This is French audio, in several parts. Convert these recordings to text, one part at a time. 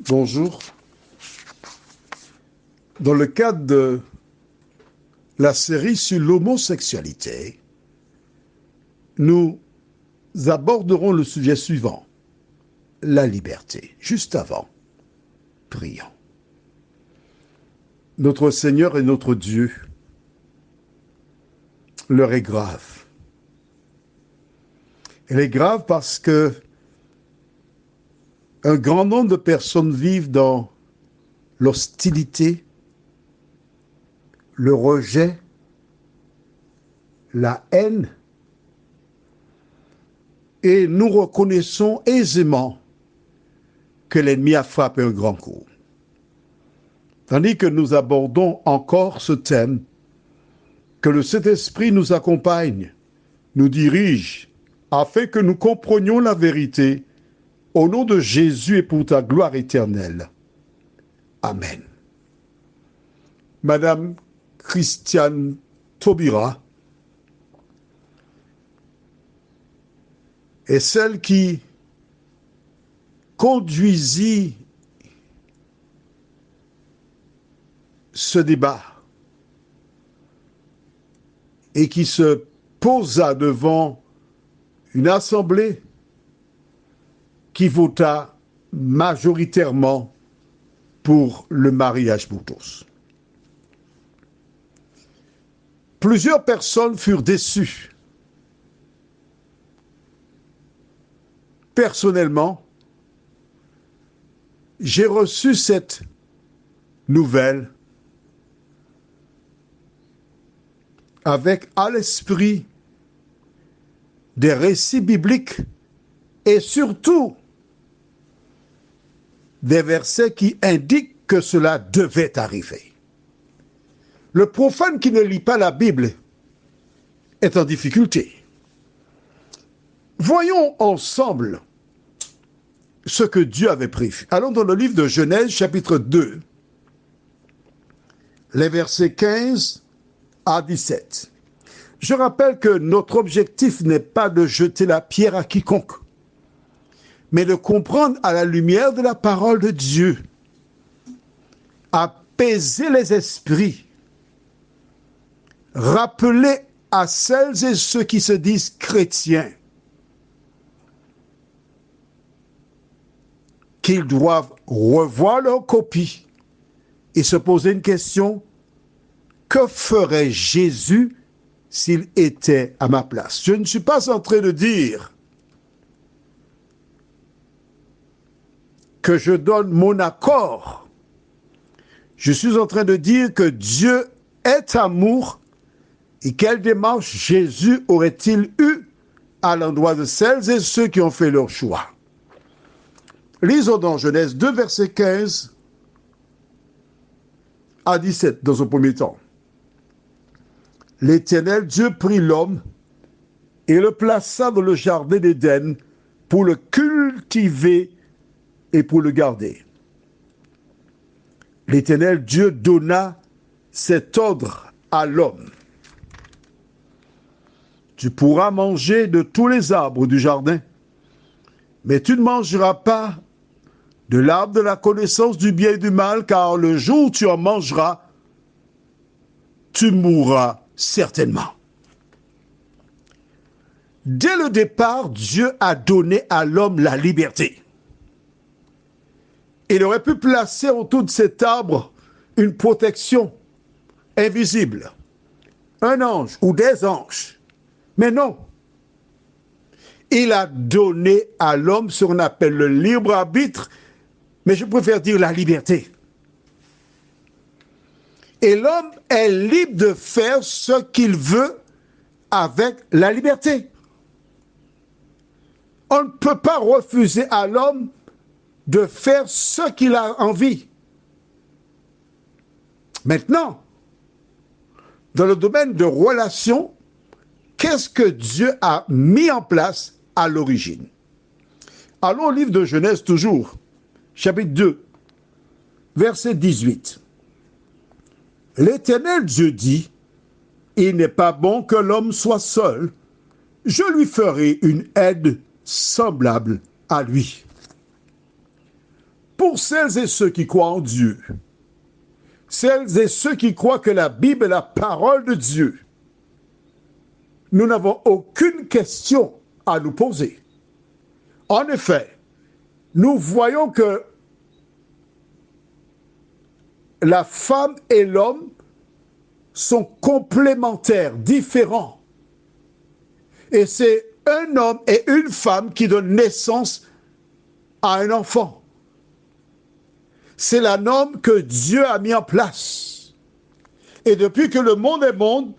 Bonjour. Dans le cadre de la série sur l'homosexualité, nous aborderons le sujet suivant, la liberté. Juste avant, prions. Notre Seigneur et notre Dieu, l'heure est grave. Elle est grave parce que un grand nombre de personnes vivent dans l'hostilité, le rejet, la haine, et nous reconnaissons aisément que l'ennemi a frappé un grand coup. Tandis que nous abordons encore ce thème, que le Saint-Esprit nous accompagne, nous dirige, afin que nous comprenions la vérité, au nom de Jésus et pour ta gloire éternelle. Amen. Madame Christiane Taubira est celle qui conduisit ce débat et qui se posa devant une assemblée qui vota majoritairement pour le mariage pour tous. Plusieurs personnes furent déçues. Personnellement, j'ai reçu cette nouvelle avec à l'esprit des récits bibliques et surtout des versets qui indiquent que cela devait arriver. Le profane qui ne lit pas la Bible est en difficulté. Voyons ensemble ce que Dieu avait prévu. Allons dans le livre de Genèse, chapitre 2, les versets 15 à 17. Je rappelle que notre objectif n'est pas de jeter la pierre à quiconque, mais de comprendre à la lumière de la parole de Dieu, apaiser les esprits, rappeler à celles et ceux qui se disent chrétiens qu'ils doivent revoir leur copie et se poser une question, que ferait Jésus s'il était à ma place? Je ne suis pas en train de dire que je donne mon accord. Je suis en train de dire que Dieu est amour et quelle démarche Jésus aurait-il eu à l'endroit de celles et ceux qui ont fait leur choix. Lisons dans Genèse 2, versets 15 à 17 dans un premier temps. L'Éternel Dieu prit l'homme et le plaça dans le jardin d'Éden pour le cultiver et pour le garder. L'Éternel Dieu donna cet ordre à l'homme. Tu pourras manger de tous les arbres du jardin, mais tu ne mangeras pas de l'arbre de la connaissance du bien et du mal, car le jour où tu en mangeras, tu mourras certainement. Dès le départ, Dieu a donné à l'homme la liberté. Il aurait pu placer autour de cet arbre une protection invisible, un ange ou des anges. Mais non. Il a donné à l'homme ce qu'on appelle le libre arbitre, mais je préfère dire la liberté. Et l'homme est libre de faire ce qu'il veut avec la liberté. On ne peut pas refuser à l'homme de faire ce qu'il a envie. Maintenant, dans le domaine de relations, qu'est-ce que Dieu a mis en place à l'origine? Allons au livre de Genèse toujours, chapitre 2, verset 18. L'Éternel Dieu dit, « Il n'est pas bon que l'homme soit seul, je lui ferai une aide semblable à lui. » pour celles et ceux qui croient en Dieu, celles et ceux qui croient que la Bible est la parole de Dieu, nous n'avons aucune question à nous poser. En effet, nous voyons que la femme et l'homme sont complémentaires, différents. Et c'est un homme et une femme qui donnent naissance à un enfant. C'est la norme que Dieu a mis en place. Et depuis que le monde est monde,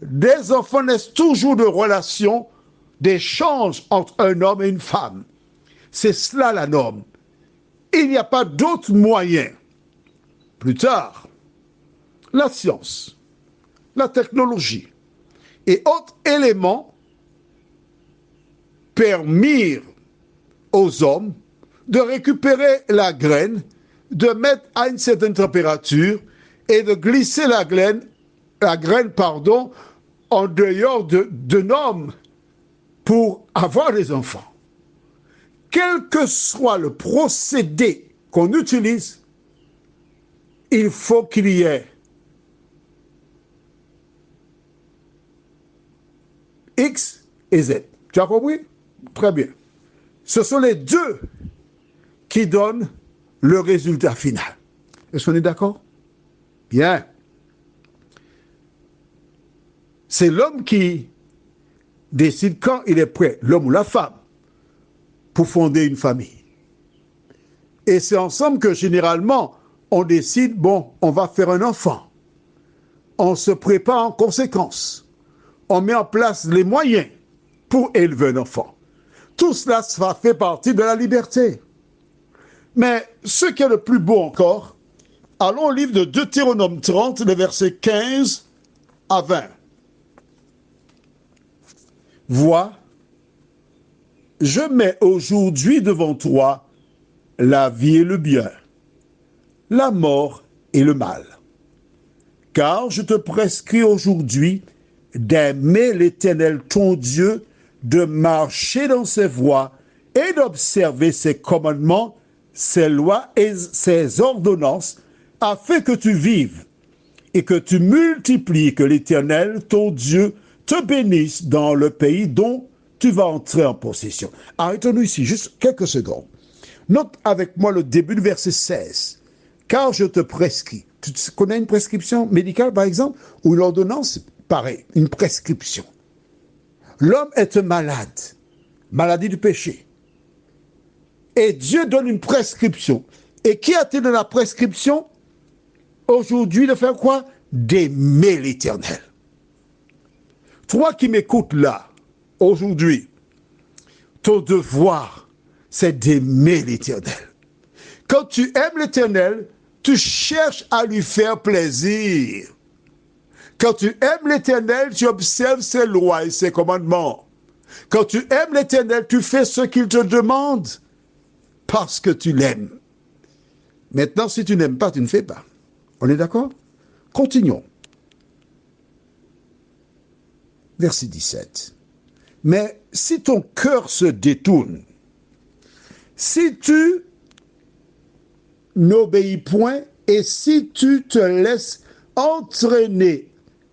des enfants naissent toujours de relations, d'échanges entre un homme et une femme. C'est cela la norme. Il n'y a pas d'autre moyen. Plus tard, la science, la technologie et autres éléments permirent aux hommes de récupérer la graine, de mettre à une certaine température et de glisser la graine, en dehors d'un homme pour avoir des enfants. Quel que soit le procédé qu'on utilise, il faut qu'il y ait X et Z. Tu as compris? Très bien. Ce sont les deux qui donnent le résultat final. Est-ce qu'on est d'accord? Bien. C'est l'homme qui décide quand il est prêt, l'homme ou la femme, pour fonder une famille. Et c'est ensemble que généralement, on décide, bon, on va faire un enfant. On se prépare en conséquence. On met en place les moyens pour élever un enfant. Tout cela fait partie de la liberté. Mais ce qui est le plus beau encore, allons au livre de Deutéronome 30, les versets 15 à 20. Vois, je mets aujourd'hui devant toi la vie et le bien, la mort et le mal. Car je te prescris aujourd'hui d'aimer l'Éternel ton Dieu, de marcher dans ses voies et d'observer ses commandements, ses lois et ses ordonnances, afin que tu vives et que tu multiplies, que l'Éternel ton Dieu te bénisse dans le pays dont tu vas entrer en possession. Arrêtons-nous ici, juste quelques secondes. Note avec moi le début du verset 16. Car je te prescris. Tu connais une prescription médicale, par exemple, ou une ordonnance? Pareil, une prescription. L'homme est malade, maladie du péché. Et Dieu donne une prescription. Et qui a-t-il dans la prescription? Aujourd'hui, de faire quoi? D'aimer l'Éternel. Toi qui m'écoutes là, aujourd'hui, ton devoir, c'est d'aimer l'Éternel. Quand tu aimes l'Éternel, tu cherches à lui faire plaisir. Quand tu aimes l'Éternel, tu observes ses lois et ses commandements. Quand tu aimes l'Éternel, tu fais ce qu'il te demande parce que tu l'aimes. Maintenant, si tu n'aimes pas, tu ne fais pas. On est d'accord? Continuons. Verset 17. Mais si ton cœur se détourne, si tu n'obéis point et si tu te laisses entraîner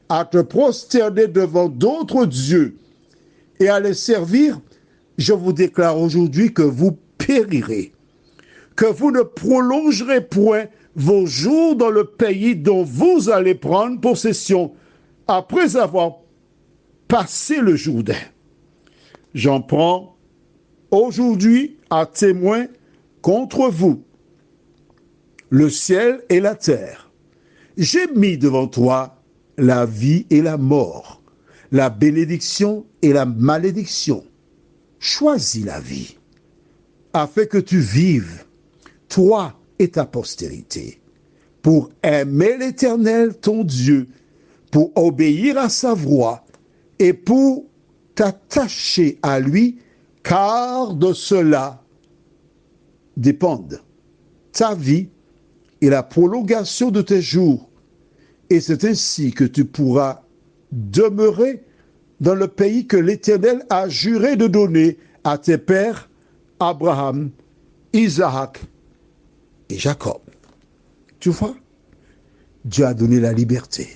à te prosterner devant d'autres dieux et à les servir, je vous déclare aujourd'hui que vous périrez, que vous ne prolongerez point vos jours dans le pays dont vous allez prendre possession après avoir passé le Jourdain. J'en prends aujourd'hui à témoin contre vous le ciel et la terre. J'ai mis devant toi la vie et la mort, la bénédiction et la malédiction. Choisis la vie, afin que tu vives, toi et ta postérité, pour aimer l'Éternel ton Dieu, pour obéir à sa voix et pour t'attacher à lui, car de cela dépendent ta vie et la prolongation de tes jours. Et c'est ainsi que tu pourras demeurer dans le pays que l'Éternel a juré de donner à tes pères, Abraham, Isaac et Jacob. Tu vois, Dieu a donné la liberté.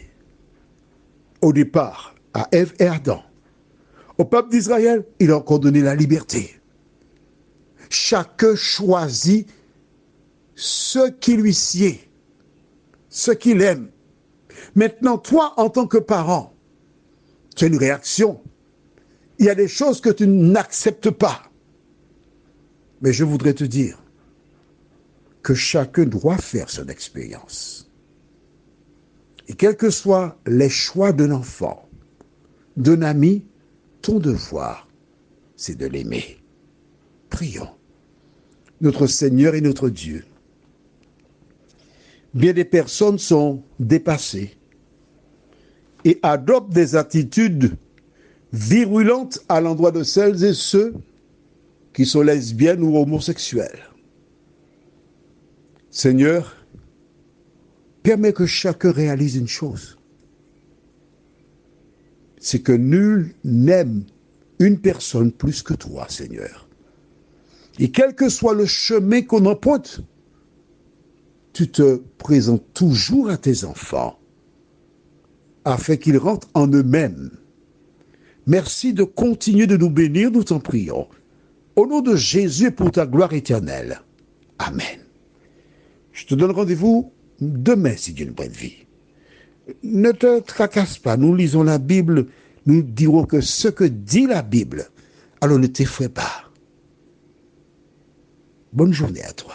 Au départ, à Ève et Adam. Au peuple d'Israël, il a encore donné la liberté. Chacun choisit ce qui lui sied, ce qu'il aime. Maintenant, toi, en tant que parent, tu as une réaction. Il y a des choses que tu n'acceptes pas. Mais je voudrais te dire que chacun doit faire son expérience. Et quels que soient les choix d'un enfant, d'un ami, ton devoir, c'est de l'aimer. Prions. Notre Seigneur et notre Dieu, bien des personnes sont dépassées et adoptent des attitudes virulentes à l'endroit de celles et ceux qui sont lesbiennes ou homosexuelles. Seigneur, permets que chacun réalise une chose. C'est que nul n'aime une personne plus que toi, Seigneur. Et quel que soit le chemin qu'on emprunte, tu te présentes toujours à tes enfants afin qu'ils rentrent en eux-mêmes. Merci de continuer de nous bénir, nous t'en prions. Au nom de Jésus et pour ta gloire éternelle. Amen. Je te donne rendez-vous demain si Dieu nous prête vie. Ne te tracasse pas, nous lisons la Bible, nous dirons que ce que dit la Bible, alors ne t'effraie pas. Bonne journée à toi.